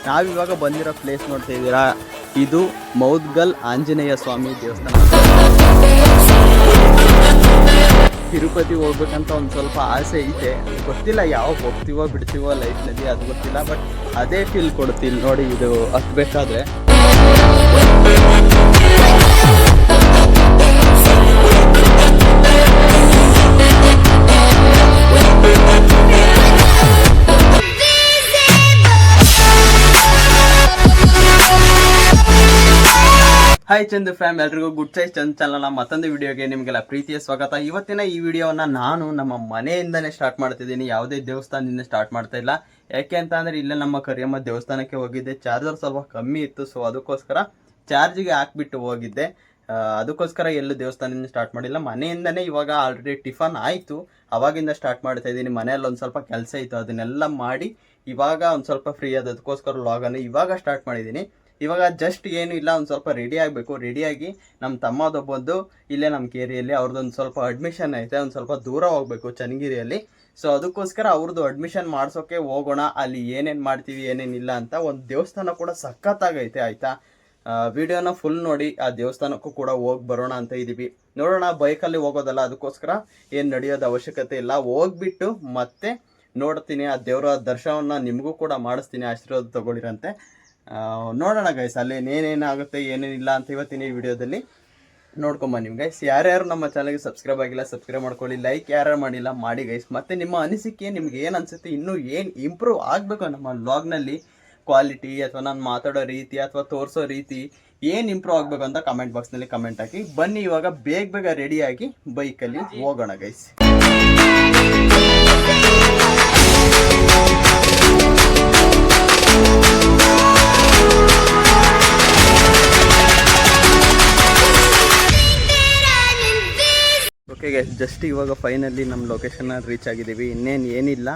ನಾವಿವಾಗ ಬಂದಿರೋ ಪ್ಲೇಸ್ ನೋಡ್ತಾ ಇದ್ದೀರಾ, ಇದು ಮೌದ್ಗಲ್ ಆಂಜನೇಯ ಸ್ವಾಮಿ ದೇವಸ್ಥಾನ. ತಿರುಪತಿ ಹೋಗ್ಬೇಕಂತ ಒಂದು ಸ್ವಲ್ಪ ಆಸೆ ಐತೆ, ಗೊತ್ತಿಲ್ಲ ಯಾವಾಗ ಹೋಗ್ತೀವೋ ಬಿಡ್ತೀವೋ ಲೈಫ್ನಲ್ಲಿ, ಅದು ಗೊತ್ತಿಲ್ಲ. ಬಟ್ ಅದೇ ಫೀಲ್ ಕೊಡ್ತಿಲ್ಲ ನೋಡಿ, ಇದು ಹತ್ಬೇಕಾದ್ರೆ. ಹಾಯ್ ಚಂದು ಫ್ಯಾಮ್, ಎಲ್ರಿಗೂ ಗುಡ್ ಸೈಜ್ ಚಂದ್ ಚಾನಲ್ನ ಮತ್ತೊಂದು ವಿಡಿಯೋಗೆ ನಿಮಗೆಲ್ಲ ಪ್ರೀತಿಯ ಸ್ವಾಗತ. ಇವತ್ತಿನ ಈ ವಿಡಿಯೋವನ್ನು ನಾನು ನಮ್ಮ ಮನೆಯಿಂದನೇ ಸ್ಟಾರ್ಟ್ ಮಾಡ್ತಿದ್ದೀನಿ, ಯಾವುದೇ ದೇವಸ್ಥಾನದಿಂದ ಸ್ಟಾರ್ಟ್ ಮಾಡ್ತಾ ಇಲ್ಲ. ಯಾಕೆ ಅಂತ ಅಂದರೆ ಇಲ್ಲೇ ನಮ್ಮ ಕರಿಯಮ್ಮ ದೇವಸ್ಥಾನಕ್ಕೆ ಹೋಗಿದ್ದೆ, ಚಾರ್ಜರ್ ಸ್ವಲ್ಪ ಕಮ್ಮಿ ಇತ್ತು. ಸೊ ಅದಕ್ಕೋಸ್ಕರ ಚಾರ್ಜಿಗೆ ಹಾಕ್ಬಿಟ್ಟು ಹೋಗಿದ್ದೆ. ಅದಕ್ಕೋಸ್ಕರ ಎಲ್ಲೂ ದೇವಸ್ಥಾನದಿಂದ ಸ್ಟಾರ್ಟ್ ಮಾಡಿಲ್ಲ, ಮನೆಯಿಂದನೇ. ಇವಾಗ ಆಲ್ರೆಡಿ ಟಿಫನ್ ಆಯಿತು, ಅವಾಗಿಂದ ಸ್ಟಾರ್ಟ್ ಮಾಡ್ತಾ ಇದ್ದೀನಿ. ಮನೆಯಲ್ಲಿ ಒಂದು ಸ್ವಲ್ಪ ಕೆಲಸ ಇತ್ತು, ಅದನ್ನೆಲ್ಲ ಮಾಡಿ ಇವಾಗ ಒಂದು ಸ್ವಲ್ಪ ಫ್ರೀ ಅದಕ್ಕೋಸ್ಕರ ವ್ಲಾಗನ್ನು ಇವಾಗ ಸ್ಟಾರ್ಟ್ ಮಾಡಿದ್ದೀನಿ. ಇವಾಗ ಜಸ್ಟ್ ಏನು ಇಲ್ಲ, ಒಂದು ಸ್ವಲ್ಪ ರೆಡಿ ಆಗಬೇಕು. ರೆಡಿಯಾಗಿ ನಮ್ಮ ತಮ್ಮದೊಬ್ಬದ್ದು ಇಲ್ಲೇ ನಮ್ಮ ಕೇರಿಯಲ್ಲಿ ಅವ್ರದ್ದೊಂದು ಸ್ವಲ್ಪ ಅಡ್ಮಿಷನ್ ಐತೆ, ಒಂದು ಸ್ವಲ್ಪ ದೂರ ಹೋಗಬೇಕು ಚನ್ನಗಿರಿಯಲ್ಲಿ. ಸೊ ಅದಕ್ಕೋಸ್ಕರ ಅವ್ರದ್ದು ಅಡ್ಮಿಷನ್ ಮಾಡಿಸೋಕ್ಕೆ ಹೋಗೋಣ, ಅಲ್ಲಿ ಏನೇನು ಮಾಡ್ತೀವಿ ಏನೇನಿಲ್ಲ ಅಂತ. ಒಂದು ದೇವಸ್ಥಾನ ಕೂಡ ಸಖತ್ತಾಗೈತೆ, ಆಯಿತಾ. ವಿಡಿಯೋನ ಫುಲ್ ನೋಡಿ, ಆ ದೇವಸ್ಥಾನಕ್ಕೂ ಕೂಡ ಹೋಗಿ ಬರೋಣ ಅಂತ ಇದ್ದೀವಿ. ನೋಡೋಣ, ಬೈಕಲ್ಲಿ ಹೋಗೋದಲ್ಲ, ಅದಕ್ಕೋಸ್ಕರ ಏನು ನಡೆಯೋದು ಅವಶ್ಯಕತೆ ಇಲ್ಲ. ಹೋಗ್ಬಿಟ್ಟು ಮತ್ತೆ ನೋಡ್ತೀನಿ, ಆ ದೇವರ ದರ್ಶನವನ್ನು ನಿಮಗೂ ಕೂಡ ಮಾಡಿಸ್ತೀನಿ, ಆಶೀರ್ವಾದ ತಗೊಳ್ಳಿರಂತೆ. ನೋಡೋಣ ಗೈಸ್, ಅಲ್ಲಿ ಏನೇನಾಗುತ್ತೆ ಏನೇನಿಲ್ಲ ಅಂತ ಇವತ್ತಿನ ಈ ವಿಡಿಯೋದಲ್ಲಿ ನೋಡ್ಕೊಂಬನ್ನಿ ಗೈಸ್. ಯಾರ್ಯಾರು ನಮ್ಮ ಚಾನಲ್ಗೆ ಸಬ್ಸ್ಕ್ರೈಬ್ ಆಗಿಲ್ಲ ಸಬ್ಸ್ಕ್ರೈಬ್ ಮಾಡ್ಕೊಳ್ಳಿ, ಲೈಕ್ ಯಾರ್ಯಾರು ಮಾಡಿಲ್ಲ ಮಾಡಿ ಗೈಸ್. ಮತ್ತು ನಿಮ್ಮ ಅನಿಸಿಕೆ ನಿಮ್ಗೆ ಏನು ಅನಿಸುತ್ತೆ, ಇನ್ನೂ ಏನು ಇಂಪ್ರೂವ್ ಆಗಬೇಕು ನಮ್ಮ ವ್ಲಾಗ್ನಲ್ಲಿ, ಕ್ವಾಲಿಟಿ ಅಥವಾ ನಾನು ಮಾತಾಡೋ ರೀತಿ ಅಥವಾ ತೋರಿಸೋ ರೀತಿ ಏನು ಇಂಪ್ರೂವ್ ಆಗಬೇಕು ಅಂತ ಕಮೆಂಟ್ ಬಾಕ್ಸ್ನಲ್ಲಿ ಕಮೆಂಟ್ ಹಾಕಿ. ಬನ್ನಿ ಇವಾಗ ಬೇಗ ರೆಡಿಯಾಗಿ ಬೈಕಲ್ಲಿ ಹೋಗೋಣ ಗೈಸ್. ಓಕೆ ಗೈಸ್, ಜಸ್ಟ್ ಇವಾಗ ಫೈನಲಿ ನಮ್ಮ ಲೊಕೇಶನ್ನ ರೀಚ್ ಆಗಿದ್ದೀವಿ. ಇನ್ನೇನು ಏನಿಲ್ಲ,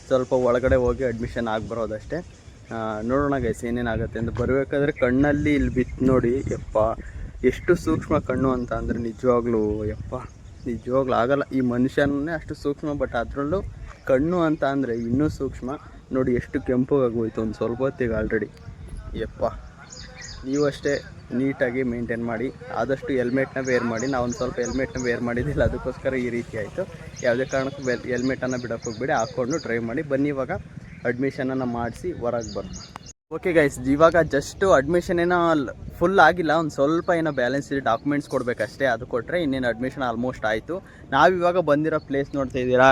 ಸ್ವಲ್ಪ ಒಳಗಡೆ ಹೋಗಿ ಅಡ್ಮಿಷನ್ ಆಗಿಬರೋದಷ್ಟೇ. ನೋಡೋಣ ಗೈಸ್ ಏನೇನಾಗುತ್ತೆ ಅಂತ. ಬರಬೇಕಾದ್ರೆ ಕಣ್ಣಲ್ಲಿ ಇಲ್ಲಿ ಬಿತ್ತು ನೋಡಿ, ಯಪ್ಪ ಎಷ್ಟು ಸೂಕ್ಷ್ಮ ಕಣ್ಣು ಅಂತ ಅಂದರೆ ನಿಜವಾಗ್ಲೂ ಆಗಲ್ಲ. ಈ ಮನುಷ್ಯನೇ ಅಷ್ಟು ಸೂಕ್ಷ್ಮ, ಬಟ್ ಅದರಲ್ಲೂ ಕಣ್ಣು ಅಂತ ಅಂದರೆ ಇನ್ನೂ ಸೂಕ್ಷ್ಮ ನೋಡಿ. ಎಷ್ಟು ಕೆಂಪುಗಾಗೋಯ್ತು ಒಂದು ಸ್ವಲ್ಪ ಹೊತ್ತಿಗೆ ಆಲ್ರೆಡಿ. ಯಪ್ಪ, ನೀವು ಅಷ್ಟೇ ನೀಟಾಗಿ ಮೇಂಟೈನ್ ಮಾಡಿ, ಆದಷ್ಟು ಹೆಲ್ಮೆಟ್ನ ವೇರ್ ಮಾಡಿ. ನಾವು ಒಂದು ಸ್ವಲ್ಪ ಹೆಲ್ಮೆಟ್ನ ವೇರ್ ಮಾಡಿದ್ದಿಲ್ಲ, ಅದಕ್ಕೋಸ್ಕರ ಈ ರೀತಿ ಆಯಿತು. ಯಾವುದೇ ಕಾರಣಕ್ಕೂ ಹೆಲ್ಮೆಟನ್ನು ಬಿಡೋಕ್ಕೆ ಹೋಗ್ಬೇಡಿ, ಹಾಕ್ಕೊಂಡು ಡ್ರೈವ್ ಮಾಡಿ. ಬನ್ನಿ ಇವಾಗ ಅಡ್ಮಿಷನನ್ನು ಮಾಡಿಸಿ ಹೊರಗೆ ಬರೋಣ. ಓಕೆ ಗೈಸ್, ಇವಾಗ ಜಸ್ಟು ಅಡ್ಮಿಷನ್ ಏನೋ ಫುಲ್ ಆಗಿಲ್ಲ, ಒಂದು ಸ್ವಲ್ಪ ಏನೋ ಬ್ಯಾಲೆನ್ಸ್ ಇದೆ, ಡಾಕ್ಯುಮೆಂಟ್ಸ್ ಕೊಡಬೇಕಷ್ಟೇ. ಅದು ಕೊಟ್ಟರೆ ಇನ್ನೇನು ಅಡ್ಮಿಷನ್ ಆಲ್ಮೋಸ್ಟ್ ಆಯಿತು. ನಾವಿವಾಗ ಬಂದಿರೋ ಪ್ಲೇಸ್ ನೋಡ್ತಾ ಇದ್ದೀರಾ,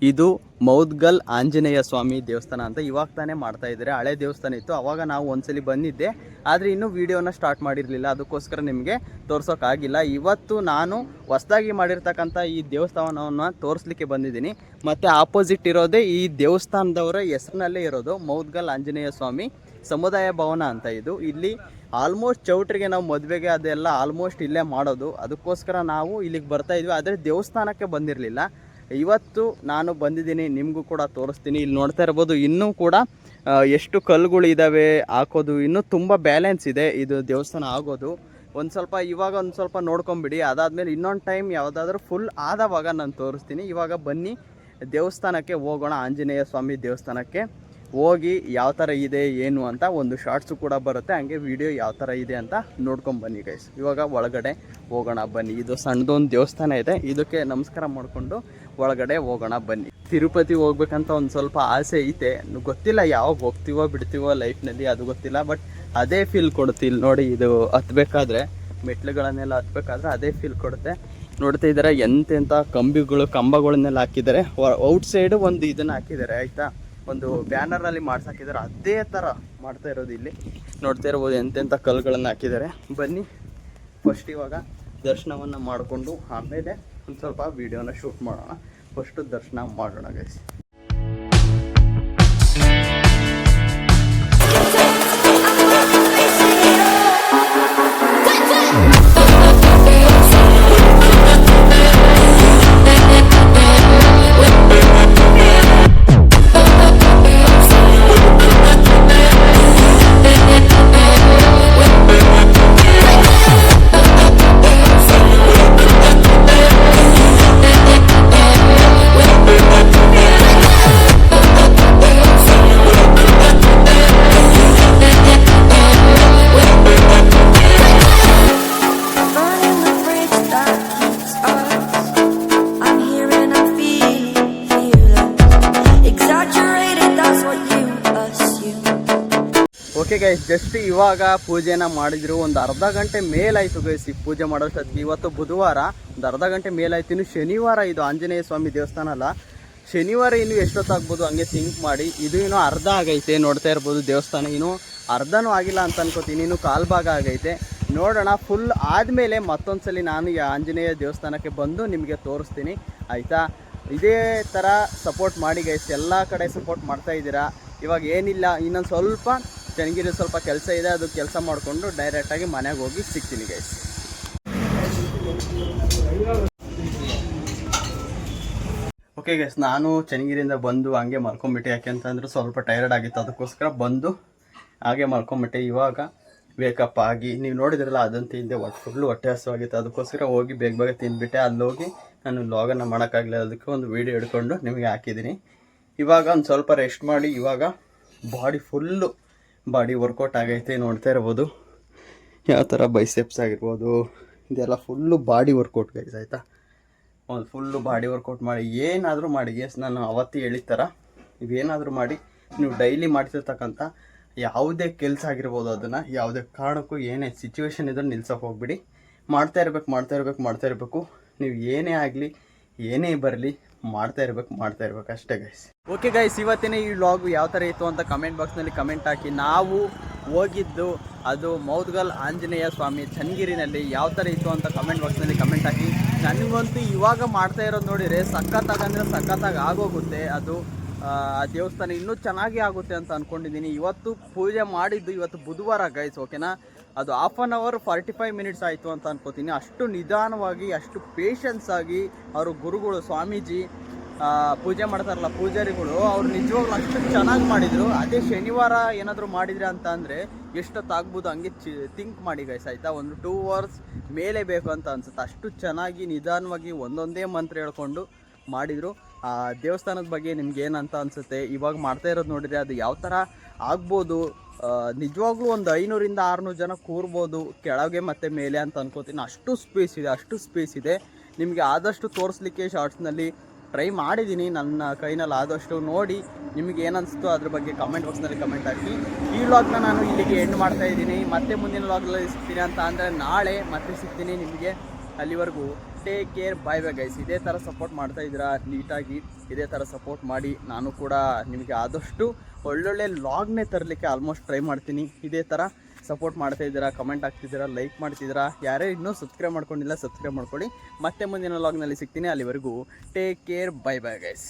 ಇದು ಮೌದ್ಗಲ್ ಆಂಜನೇಯ ಸ್ವಾಮಿ ದೇವಸ್ಥಾನ ಅಂತ. ಇವಾಗ ತಾನೇ ಮಾಡ್ತಾ ಇದ್ದಾರೆ, ಹಳೆ ದೇವಸ್ಥಾನ ಇತ್ತು, ಅವಾಗ ನಾವು ಒಂದ್ಸಲಿ ಬಂದಿದ್ದೆ, ಆದರೆ ಇನ್ನೂ ವೀಡಿಯೋನ ಸ್ಟಾರ್ಟ್ ಮಾಡಿರಲಿಲ್ಲ, ಅದಕ್ಕೋಸ್ಕರ ನಿಮಗೆ ತೋರ್ಸೋಕ್ಕಾಗಿಲ್ಲ. ಇವತ್ತು ನಾನು ಹೊಸದಾಗಿ ಮಾಡಿರ್ತಕ್ಕಂಥ ಈ ದೇವಸ್ಥಾನವನ್ನು ತೋರಿಸ್ಲಿಕ್ಕೆ ಬಂದಿದ್ದೀನಿ. ಮತ್ತು ಆಪೋಸಿಟ್ ಇರೋದೇ ಈ ದೇವಸ್ಥಾನದವರ ಹೆಸರಿನಲ್ಲೇ ಇರೋದು ಮೌದ್ಗಲ್ ಆಂಜನೇಯ ಸ್ವಾಮಿ ಸಮುದಾಯ ಭವನ ಅಂತ. ಇದು ಇಲ್ಲಿ ಆಲ್ಮೋಸ್ಟ್ ಚೌಟ್ರಿಗೆ ನಾವು ಮದುವೆಗೆ ಅದೆಲ್ಲ ಆಲ್ಮೋಸ್ಟ್ ಇಲ್ಲೇ ಮಾಡೋದು, ಅದಕ್ಕೋಸ್ಕರ ನಾವು ಇಲ್ಲಿಗೆ ಬರ್ತಾಯಿದ್ವಿ. ಆದರೆ ದೇವಸ್ಥಾನಕ್ಕೆ ಬಂದಿರಲಿಲ್ಲ. ಇವತ್ತು ನಾನು ಬಂದಿದ್ದೀನಿ, ನಿಮಗೂ ಕೂಡ ತೋರಿಸ್ತೀನಿ. ಇಲ್ಲಿ ನೋಡ್ತಾ ಇರ್ಬೋದು, ಇನ್ನೂ ಕೂಡ ಎಷ್ಟು ಕಲ್ಲುಗಳು ಇದ್ದಾವೆ ಹಾಕೋದು, ಇನ್ನೂ ತುಂಬ ಬ್ಯಾಲೆನ್ಸ್ ಇದೆ ಇದು ದೇವಸ್ಥಾನ ಆಗೋದು. ಇವಾಗ ಒಂದು ಸ್ವಲ್ಪ ನೋಡ್ಕೊಂಬಿಡಿ, ಅದಾದಮೇಲೆ ಇನ್ನೊಂದು ಟೈಮ್ ಯಾವುದಾದ್ರೂ ಫುಲ್ ಆದವಾಗ ನಾನು ತೋರಿಸ್ತೀನಿ. ಇವಾಗ ಬನ್ನಿ ದೇವಸ್ಥಾನಕ್ಕೆ ಹೋಗೋಣ, ಆಂಜನೇಯ ಸ್ವಾಮಿ ದೇವಸ್ಥಾನಕ್ಕೆ ಹೋಗಿ ಯಾವ ಥರ ಇದೆ ಏನು ಅಂತ ಒಂದು ಶಾರ್ಟ್ಸು ಕೂಡ ಬರುತ್ತೆ, ಹಂಗೆ ವಿಡಿಯೋ ಯಾವ ಥರ ಇದೆ ಅಂತ ನೋಡ್ಕೊಂಬನ್ನಿ ಗೈಸ್. ಇವಾಗ ಒಳಗಡೆ ಹೋಗೋಣ ಬನ್ನಿ. ಇದು ಸಣ್ಣದೊಂದು ದೇವಸ್ಥಾನ ಇದೆ, ಇದಕ್ಕೆ ನಮಸ್ಕಾರ ಮಾಡಿಕೊಂಡು ಒಳಗಡೆ ಹೋಗೋಣ ಬನ್ನಿ. ತಿರುಪತಿ ಹೋಗ್ಬೇಕಂತ ಒಂದು ಸ್ವಲ್ಪ ಆಸೆ ಐತೆ, ಗೊತ್ತಿಲ್ಲ ಯಾವಾಗ ಹೋಗ್ತೀವೋ ಬಿಡ್ತೀವೋ ಲೈಫ್ನಲ್ಲಿ, ಅದು ಗೊತ್ತಿಲ್ಲ. ಬಟ್ ಅದೇ ಫೀಲ್ ಕೊಡುತ್ತೆ. ಇಲ್ಲಿ ನೋಡಿ, ಇದು ಹತ್ಬೇಕಾದ್ರೆ ಮೆಟ್ಲುಗಳನ್ನೆಲ್ಲ ಹತ್ಬೇಕಾದ್ರೆ ಅದೇ ಫೀಲ್ ಕೊಡುತ್ತೆ. ನೋಡ್ತಾ ಇದ್ದಾರೆ ಎಂತೆಂಥ ಕಂಬಗಳನ್ನೆಲ್ಲ ಹಾಕಿದ್ದಾರೆ. ಔಟ್ ಸೈಡು ಒಂದು ಇದನ್ನು ಹಾಕಿದ್ದಾರೆ, ಆಯಿತಾ, ಒಂದು ಬ್ಯಾನರಲ್ಲಿ ಮಾಡ್ಸಾಕಿದ್ದಾರೆ, ಅದೇ ಥರ ಮಾಡ್ತಾ ಇರೋದು ಇಲ್ಲಿ. ನೋಡ್ತಾ ಇರ್ಬೋದು ಎಂತೆಂಥ ಕಲ್ಲುಗಳನ್ನು ಹಾಕಿದ್ದಾರೆ. ಬನ್ನಿ ಫಸ್ಟ್ ಇವಾಗ ದರ್ಶನವನ್ನು ಮಾಡಿಕೊಂಡು ಆಮೇಲೆ ಒಂದು ಸ್ವಲ್ಪ ವೀಡಿಯೋನ ಶೂಟ್ ಮಾಡೋಣ. ಫಸ್ಟು ದರ್ಶನ ಮಾಡೋಣ ಗೈಸ್. ಓಕೆ ಗೈಸ್, ಜಸ್ಟ್ ಇವಾಗ ಪೂಜೆನ ಮಾಡಿದ್ರು. ಒಂದು ಅರ್ಧ ಗಂಟೆ ಮೇಲಾಯಿತು ಗೈಸ್ ಈ ಪೂಜೆ ಮಾಡೋಷ್ಟೊತ್ತಿಗೆ. ಇವತ್ತು ಬುಧವಾರ, ಒಂದು ಅರ್ಧ ಗಂಟೆ ಮೇಲಾಯ್ತು. ಇನ್ನು ಶನಿವಾರ, ಇದು ಆಂಜನೇಯ ಸ್ವಾಮಿ ದೇವಸ್ಥಾನ ಅಲ್ಲ, ಶನಿವಾರ ಇನ್ನು ಎಷ್ಟೊತ್ತಾಗ್ಬೋದು ಹಂಗೆ ಥಿಂಕ್ ಮಾಡಿ. ಇದು ಇನ್ನೂ ಅರ್ಧ ಆಗೈತೆ, ನೋಡ್ತಾ ಇರ್ಬೋದು. ದೇವಸ್ಥಾನ ಇನ್ನೂ ಅರ್ಧನೂ ಆಗಿಲ್ಲ ಅಂತ ಅನ್ಕೋತೀನಿ, ಇನ್ನೂ ಕಾಲು ಭಾಗ ಆಗೈತೆ. ನೋಡೋಣ, ಫುಲ್ ಆದಮೇಲೆ ಮತ್ತೊಂದ್ಸಲಿ ನಾನು ಈ ಆಂಜನೇಯ ದೇವಸ್ಥಾನಕ್ಕೆ ಬಂದು ನಿಮಗೆ ತೋರಿಸ್ತೀನಿ, ಆಯಿತಾ. ಇದೇ ಥರ ಸಪೋರ್ಟ್ ಮಾಡಿ ಗೈಸ್, ಎಲ್ಲ ಕಡೆ ಸಪೋರ್ಟ್ ಮಾಡ್ತಾ ಇದ್ದೀರಾ. ಇವಾಗ ಏನಿಲ್ಲ, ಇನ್ನೊಂದು ಸ್ವಲ್ಪ ಚನ್ನಗಿರಿ ಸ್ವಲ್ಪ ಕೆಲಸ ಇದೆ, ಅದು ಕೆಲಸ ಮಾಡಿಕೊಂಡು ಡೈರೆಕ್ಟಾಗಿ ಮನೆಗೆ ಹೋಗಿ ಸಿಗ್ತೀನಿ ಗೈಸ್. ಓಕೆ ಗೈಸ್, ನಾನು ಚನ್ನಗಿರಿಯಿಂದ ಬಂದು ಹಂಗೆ ಮಲ್ಕೊಂಬಿಟ್ಟೆ. ಯಾಕೆಂತಂದ್ರೆ ಸ್ವಲ್ಪ ಟೈರ್ಡ್ ಆಗಿತ್ತು, ಅದಕ್ಕೋಸ್ಕರ ಬಂದು ಹಾಗೆ ಮಲ್ಕೊಂಬಿಟ್ಟೆ. ಇವಾಗ ವೇಕಪ್ ಆಗಿ ನೀವು ನೋಡಿದ್ರಲ್ಲ, ಅದನ್ನು ತಿಂದೆ, ಫುಲ್ಲು ಹೊಟ್ಟೆ ಹಸುವಾಗಿತ್ತು. ಅದಕ್ಕೋಸ್ಕರ ಹೋಗಿ ಬೇಗ ಬೇಗ ತಿಂದುಬಿಟ್ಟೆ. ಅಲ್ಲೋಗಿ ನಾನು ಲಾಗನ್ನು ಮಾಡೋಕ್ಕಾಗಲಿಲ್ಲ, ಅದಕ್ಕೆ ಒಂದು ವೀಡಿಯೋ ಹಿಡ್ಕೊಂಡು ನಿಮಗೆ ಹಾಕಿದ್ದೀನಿ. ಇವಾಗ ಒಂದು ಸ್ವಲ್ಪ ರೆಸ್ಟ್ ಮಾಡಿ, ಇವಾಗ ಬಾಡಿ ವರ್ಕೌಟ್ ಆಗೈತೆ. ನೋಡ್ತಾ ಇರ್ಬೋದು ಯಾವ ಥರ ಬೈಸೆಪ್ಸ್ ಆಗಿರ್ಬೋದು, ಇದೆಲ್ಲ ಫುಲ್ಲು ಬಾಡಿ ವರ್ಕೌಟ್ ಗೈಸ್, ಆಯಿತಾ. ಒಂದು ಫುಲ್ಲು ಬಾಡಿ ವರ್ಕೌಟ್ ಮಾಡಿ, ಏನಾದರೂ ಮಾಡಿ ಗೈಸ್, ನಾನು ಅವತ್ತು ಹೇಳಿದ ಥರ ನೀವೇನಾದರೂ ಮಾಡಿ, ನೀವು ಡೈಲಿ ಮಾಡ್ತಿರ್ತಕ್ಕಂಥ ಯಾವುದೇ ಕೆಲಸ ಆಗಿರ್ಬೋದು, ಅದನ್ನು ಯಾವುದೇ ಕಾರಣಕ್ಕೂ ಏನೇ ಸಿಚುವೇಶನ್ ಇದ್ರೂ ನಿಲ್ಸೋಕೆ ಹೋಗ್ಬಿಡಿ. ಮಾಡ್ತಾ ಇರಬೇಕು. ನೀವು ಏನೇ ಆಗಲಿ, ಏನೇ ಬರಲಿ, ಮಾಡ್ತಾ ಇರ್ಬೇಕು ಅಷ್ಟೇ ಗೈಸ್. ಓಕೆ ಗೈಸ್, ಇವತ್ತಿನ ಈ ವ್ಲಾಗು ಯಾವ ಥರ ಇತ್ತು ಅಂತ ಕಮೆಂಟ್ ಬಾಕ್ಸ್ನಲ್ಲಿ ಕಮೆಂಟ್ ಹಾಕಿ. ನಾವು ಹೋಗಿದ್ದು ಅದು ಮೌದ್ಗಲ್ ಆಂಜನೇಯ ಸ್ವಾಮಿ ಚನ್ನಗಿರಿನಲ್ಲಿ, ಯಾವ ಥರ ಇತ್ತು ಅಂತ ಕಮೆಂಟ್ ಬಾಕ್ಸ್ನಲ್ಲಿ ಕಮೆಂಟ್ ಹಾಕಿ. ನನಗಂತೂ ಇವಾಗ ಮಾಡ್ತಾ ಇರೋದು ನೋಡಿದರೆ ಸಖತ್ತಾಗಿ ಆಗೋಗುತ್ತೆ. ಅದು ಆ ದೇವಸ್ಥಾನ ಇನ್ನೂ ಚೆನ್ನಾಗಿ ಆಗುತ್ತೆ ಅಂತ ಅಂದ್ಕೊಂಡಿದ್ದೀನಿ. ಇವತ್ತು ಪೂಜೆ ಮಾಡಿದ್ದು ಇವತ್ತು ಬುಧವಾರ ಗೈಸ್, ಓಕೆನಾ. ಅದು 1/2 hour 45 minutes ಆಯಿತು ಅಂತ ಅನ್ಕೋತೀನಿ. ಅಷ್ಟು ನಿಧಾನವಾಗಿ, ಅಷ್ಟು ಪೇಷನ್ಸ್ ಆಗಿ ಅವರು ಗುರುಗಳು, ಸ್ವಾಮೀಜಿ ಪೂಜೆ ಮಾಡ್ತಾರಲ್ಲ ಪೂಜಾರಿಗಳು, ಅವ್ರು ನಿಜವಾಗ್ಲೂ ಅಷ್ಟು ಚೆನ್ನಾಗಿ ಮಾಡಿದರು. ಅದೇ ಶನಿವಾರ ಏನಾದರೂ ಮಾಡಿದ್ರೆ ಅಂತ ಅಂದರೆ ಎಷ್ಟೊತ್ತಾಗ್ಬೋದು ಹಂಗೆ ಥಿಂಕ್ ಮಾಡಿ ಗೈಸ್, ಆಯಿತಾ. ಒಂದು 2 hours ಮೇಲೆ ಬೇಕು ಅಂತ ಅನ್ಸುತ್ತೆ. ಅಷ್ಟು ಚೆನ್ನಾಗಿ ನಿಧಾನವಾಗಿ ಒಂದೊಂದೇ ಮಂತ್ರ ಹೇಳ್ಕೊಂಡು ಮಾಡಿದರು. ಆ ದೇವಸ್ಥಾನದ ಬಗ್ಗೆ ನಿಮ್ಗೆ ಏನಂತ ಅನಿಸುತ್ತೆ? ಇವಾಗ ಮಾಡ್ತಾ ಇರೋದು ನೋಡಿದರೆ ಅದು ಯಾವ ಥರ ಆಗ್ಬೋದು, ನಿಜವಾಗ್ಲೂ ಒಂದು 500 - 600 ಜನ ಕೂರ್ಬೋದು ಕೆಳಗೆ ಮತ್ತು ಮೇಲೆ ಅಂತ ಅನ್ಕೋತೀನಿ. ಅಷ್ಟು ಸ್ಪೇಸ್ ಇದೆ. ನಿಮಗೆ ಆದಷ್ಟು ತೋರಿಸ್ಲಿಕ್ಕೆ ಶಾರ್ಟ್ಸ್ನಲ್ಲಿ ಟ್ರೈ ಮಾಡಿದ್ದೀನಿ, ನನ್ನ ಕೈನಲ್ಲಿ ಆದಷ್ಟು. ನೋಡಿ ನಿಮಗೆ ಏನನ್ನಿಸ್ತು ಅದ್ರ ಬಗ್ಗೆ ಕಮೆಂಟ್ ಬಾಕ್ಸ್ನಲ್ಲಿ ಕಮೆಂಟ್ ಹಾಕಿ. ಈ ವ್ಲಾಗ್ನ ನಾನು ಇಲ್ಲಿಗೆ ಎಂಡ್ ಮಾಡ್ತಾ ಇದ್ದೀನಿ. ಮತ್ತೆ ಮುಂದಿನ ವ್ಲಾಗ್ನಲ್ಲಿ ಸಿಗ್ತೀನಿ ಅಂತ ಅಂದರೆ ನಾಳೆ ಮತ್ತೆ ಸಿಗ್ತೀನಿ ನಿಮಗೆ. ಅಲ್ಲಿವರೆಗೂ ಟೇಕ್ ಕೇರ್, ಬೈ ಗೈಸ್. ಇದೇ ಥರ ಸಪೋರ್ಟ್ ಮಾಡ್ತಾ ಇದ್ದೀರಾ ನೀಟಾಗಿ, ಇದೇ ಥರ ಸಪೋರ್ಟ್ ಮಾಡಿ. ನಾನು ಕೂಡ ನಿಮಗೆ ಆದಷ್ಟು ಒಳ್ಳೊಳ್ಳೆ ಲಾಗ್ನೇ ತರಲಿಕ್ಕೆ ಆಲ್ಮೋಸ್ಟ್ ಟ್ರೈ ಮಾಡ್ತೀನಿ. ಇದೇ ಥರ ಸಪೋರ್ಟ್ ಮಾಡ್ತಾ ಇದ್ದೀರಾ, ಕಮೆಂಟ್ ಹಾಕ್ತಿದ್ದೀರಾ, ಲೈಕ್ ಮಾಡ್ತಿದ್ದೀರಾ. ಯಾರೇ ಇನ್ನೂ ಸಬ್ಸ್ಕ್ರೈಬ್ ಮಾಡ್ಕೊಂಡಿಲ್ಲ ಸಬ್ಸ್ಕ್ರೈಬ್ ಮಾಡ್ಕೊಳ್ಳಿ. ಮತ್ತೆ ಮುಂದಿನ ಲಾಗ್ನಲ್ಲಿ ಸಿಗ್ತೀನಿ. ಅಲ್ಲಿವರೆಗೂ ಟೇಕ್ ಕೇರ್, ಬೈ ಗೈಸ್.